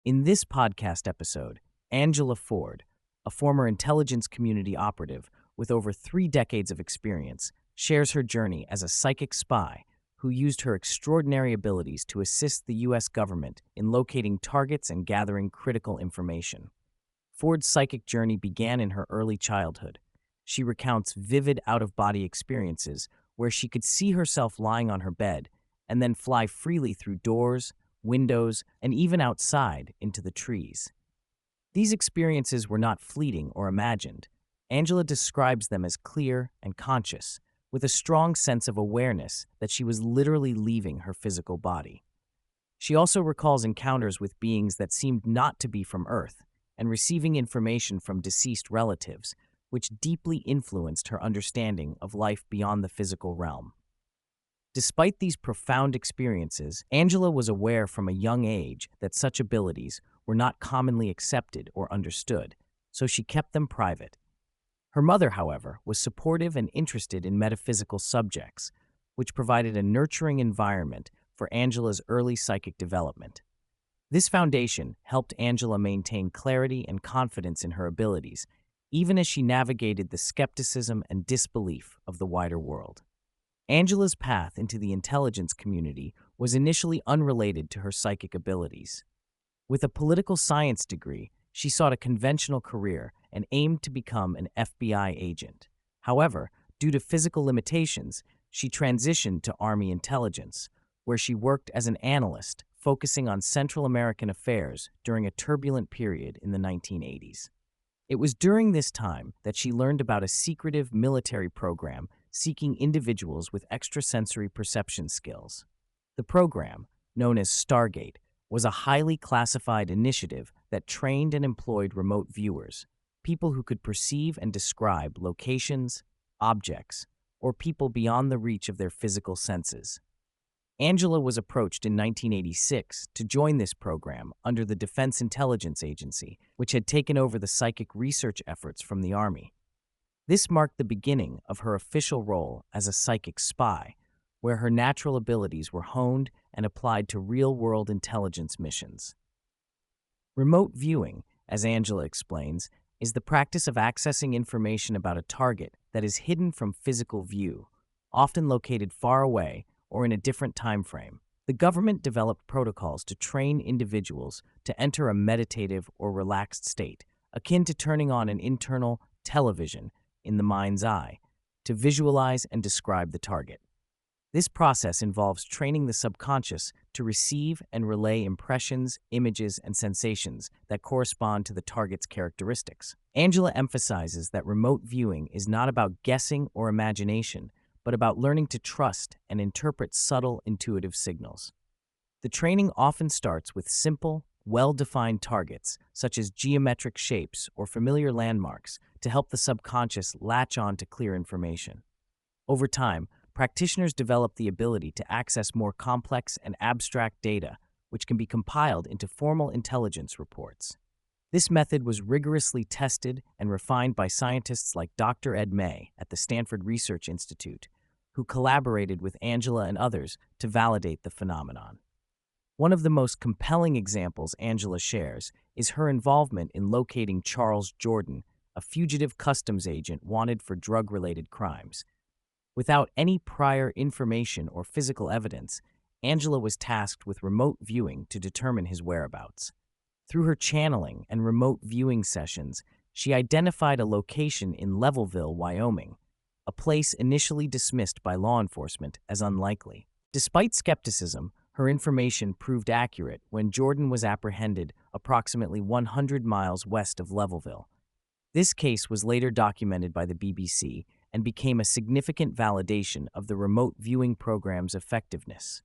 In this podcast episode, Angela Ford, a former intelligence community operative with over 3 decades of experience, shares her journey as a psychic spy who used her extraordinary abilities to assist the U.S. government in locating targets and gathering critical information. Ford's psychic journey began in her early childhood. She recounts vivid out-of-body experiences where she could see herself lying on her bed and then fly freely through doors, windows, and even outside into the trees. These experiences were not fleeting or imagined. Angela describes them as clear and conscious, with a strong sense of awareness that she was literally leaving her physical body. She also recalls encounters with beings that seemed not to be from Earth and receiving information from deceased relatives, which deeply influenced her understanding of life beyond the physical realm. Despite these profound experiences, Angela was aware from a young age that such abilities were not commonly accepted or understood, so she kept them private. Her mother, however, was supportive and interested in metaphysical subjects, which provided a nurturing environment for Angela's early psychic development. This foundation helped Angela maintain clarity and confidence in her abilities, even as she navigated the skepticism and disbelief of the wider world. Angela's path into the intelligence community was initially unrelated to her psychic abilities. With a political science degree, she sought a conventional career and aimed to become an FBI agent. However, due to physical limitations, she transitioned to Army intelligence, where she worked as an analyst focusing on Central American affairs during a turbulent period in the 1980s. It was during this time that she learned about a secretive military program seeking individuals with extrasensory perception skills. The program, known as Stargate, was a highly classified initiative that trained and employed remote viewers, people who could perceive and describe locations, objects, or people beyond the reach of their physical senses. Angela was approached in 1986 to join this program under the Defense Intelligence Agency, which had taken over the psychic research efforts from the Army. This marked the beginning of her official role as a psychic spy, where her natural abilities were honed and applied to real-world intelligence missions. Remote viewing, as Angela explains, is the practice of accessing information about a target that is hidden from physical view, often located far away or in a different time frame. The government developed protocols to train individuals to enter a meditative or relaxed state, akin to turning on an internal television in the mind's eye, to visualize and describe the target. This process involves training the subconscious to receive and relay impressions, images, and sensations that correspond to the target's characteristics. Angela emphasizes that remote viewing is not about guessing or imagination, but about learning to trust and interpret subtle, intuitive signals. The training often starts with simple, well-defined targets, such as geometric shapes or familiar landmarks, to help the subconscious latch on to clear information. Over time, practitioners develop the ability to access more complex and abstract data, which can be compiled into formal intelligence reports. This method was rigorously tested and refined by scientists like Dr. Ed May at the Stanford Research Institute, who collaborated with Angela and others to validate the phenomenon. One of the most compelling examples Angela shares is her involvement in locating Charles Jordan, a fugitive customs agent wanted for drug-related crimes. Without any prior information or physical evidence, Angela was tasked with remote viewing to determine his whereabouts. Through her channeling and remote viewing sessions, she identified a location in Levelville, Wyoming, a place initially dismissed by law enforcement as unlikely. Despite skepticism, her information proved accurate when Jordan was apprehended approximately 100 miles west of Levelville. This case was later documented by the BBC and became a significant validation of the remote viewing program's effectiveness.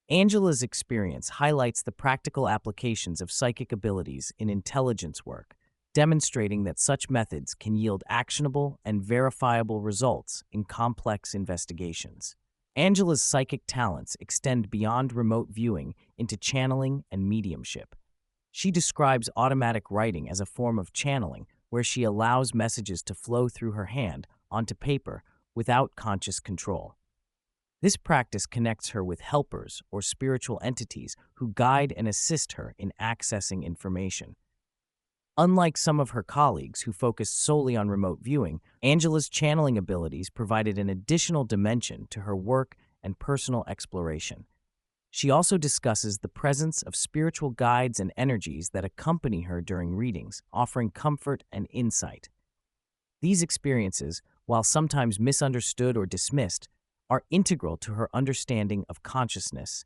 Angela's experience highlights the practical applications of psychic abilities in intelligence work, demonstrating that such methods can yield actionable and verifiable results in complex investigations. Angela's psychic talents extend beyond remote viewing into channeling and mediumship. She describes automatic writing as a form of channeling where she allows messages to flow through her hand onto paper without conscious control. This practice connects her with helpers or spiritual entities who guide and assist her in accessing information. Unlike some of her colleagues who focused solely on remote viewing, Angela's channeling abilities provided an additional dimension to her work and personal exploration. She also discusses the presence of spiritual guides and energies that accompany her during readings, offering comfort and insight. These experiences, while sometimes misunderstood or dismissed, are integral to her understanding of consciousness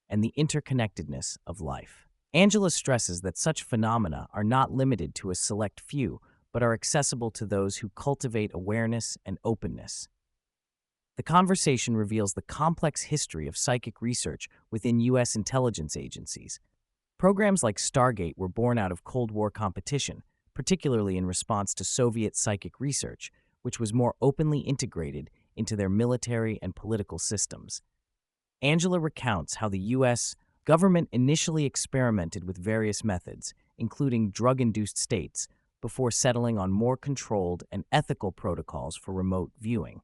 and the interconnectedness of life. Angela stresses that such phenomena are not limited to a select few, but are accessible to those who cultivate awareness and openness. The conversation reveals the complex history of psychic research within U.S. intelligence agencies. Programs like Stargate were born out of Cold War competition, particularly in response to Soviet psychic research, which was more openly integrated into their military and political systems. Angela recounts how the U.S. government initially experimented with various methods, including drug-induced states, before settling on more controlled and ethical protocols for remote viewing.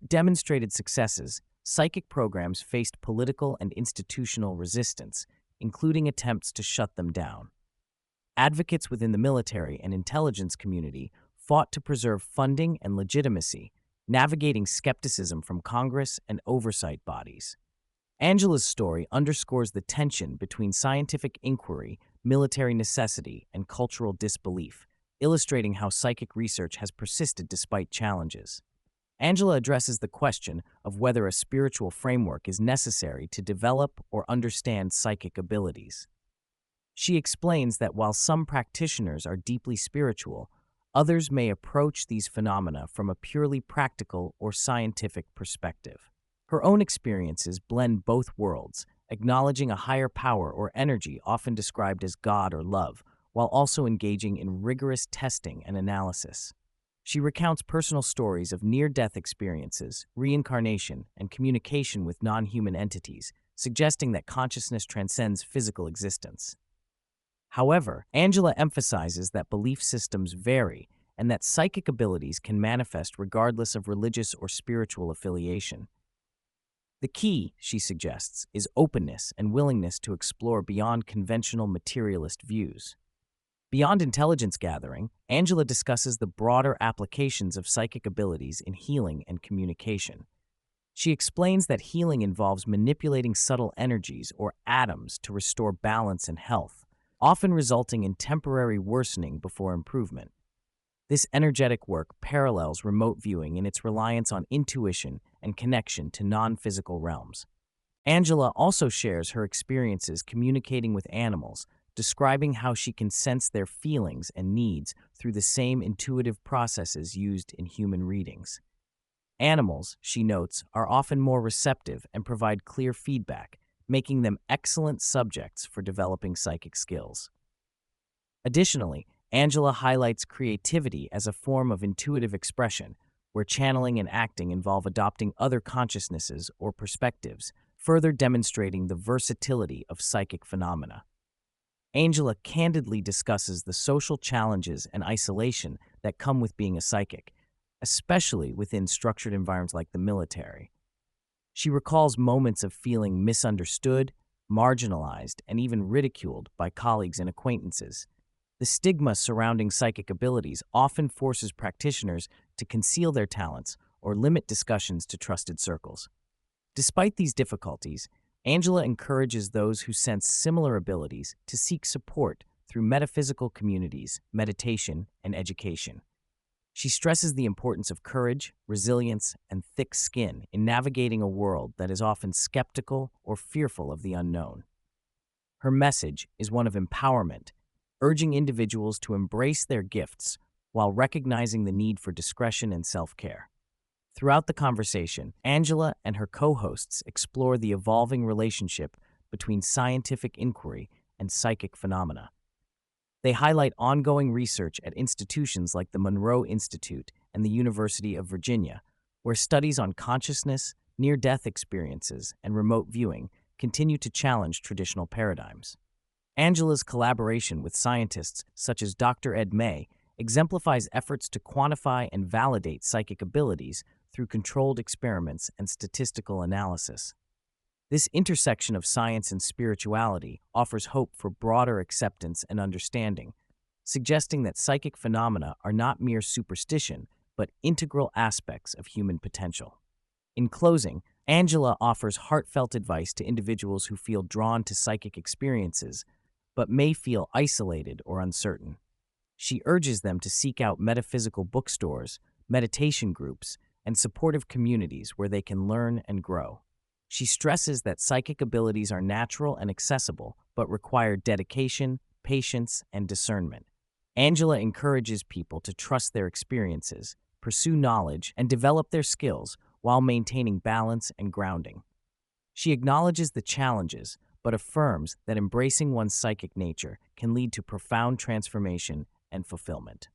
Demonstrated successes, psychic programs faced political and institutional resistance, including attempts to shut them down. Advocates within the military and intelligence community fought to preserve funding and legitimacy, navigating skepticism from Congress and oversight bodies. Angela's story underscores the tension between scientific inquiry, military necessity, and cultural disbelief, illustrating how psychic research has persisted despite challenges. Angela addresses the question of whether a spiritual framework is necessary to develop or understand psychic abilities. She explains that while some practitioners are deeply spiritual, others may approach these phenomena from a purely practical or scientific perspective. Her own experiences blend both worlds, acknowledging a higher power or energy often described as God or love, while also engaging in rigorous testing and analysis. She recounts personal stories of near-death experiences, reincarnation, and communication with non-human entities, suggesting that consciousness transcends physical existence. However, Angela emphasizes that belief systems vary and that psychic abilities can manifest regardless of religious or spiritual affiliation. The key, she suggests, is openness and willingness to explore beyond conventional materialist views. Beyond intelligence gathering, Angela discusses the broader applications of psychic abilities in healing and communication. She explains that healing involves manipulating subtle energies or atoms to restore balance and health, often resulting in temporary worsening before improvement. This energetic work parallels remote viewing in its reliance on intuition and connection to non-physical realms. Angela also shares her experiences communicating with animals, describing how she can sense their feelings and needs through the same intuitive processes used in human readings. Animals, she notes, are often more receptive and provide clear feedback, making them excellent subjects for developing psychic skills. Additionally, Angela highlights creativity as a form of intuitive expression, where channeling and acting involve adopting other consciousnesses or perspectives, further demonstrating the versatility of psychic phenomena. Angela candidly discusses the social challenges and isolation that come with being a psychic, especially within structured environments like the military. She recalls moments of feeling misunderstood, marginalized, and even ridiculed by colleagues and acquaintances. The stigma surrounding psychic abilities often forces practitioners to conceal their talents or limit discussions to trusted circles. Despite these difficulties, Angela encourages those who sense similar abilities to seek support through metaphysical communities, meditation, and education. She stresses the importance of courage, resilience, and thick skin in navigating a world that is often skeptical or fearful of the unknown. Her message is one of empowerment, urging individuals to embrace their gifts while recognizing the need for discretion and self-care. Throughout the conversation, Angela and her co-hosts explore the evolving relationship between scientific inquiry and psychic phenomena. They highlight ongoing research at institutions like the Monroe Institute and the University of Virginia, where studies on consciousness, near-death experiences, and remote viewing continue to challenge traditional paradigms. Angela's collaboration with scientists such as Dr. Ed May exemplifies efforts to quantify and validate psychic abilities through controlled experiments and statistical analysis. This intersection of science and spirituality offers hope for broader acceptance and understanding, suggesting that psychic phenomena are not mere superstition, but integral aspects of human potential. In closing, Angela offers heartfelt advice to individuals who feel drawn to psychic experiences, but may feel isolated or uncertain. She urges them to seek out metaphysical bookstores, meditation groups, and supportive communities where they can learn and grow. She stresses that psychic abilities are natural and accessible, but require dedication, patience, and discernment. Angela encourages people to trust their experiences, pursue knowledge, and develop their skills while maintaining balance and grounding. She acknowledges the challenges, but affirms that embracing one's psychic nature can lead to profound transformation and fulfillment.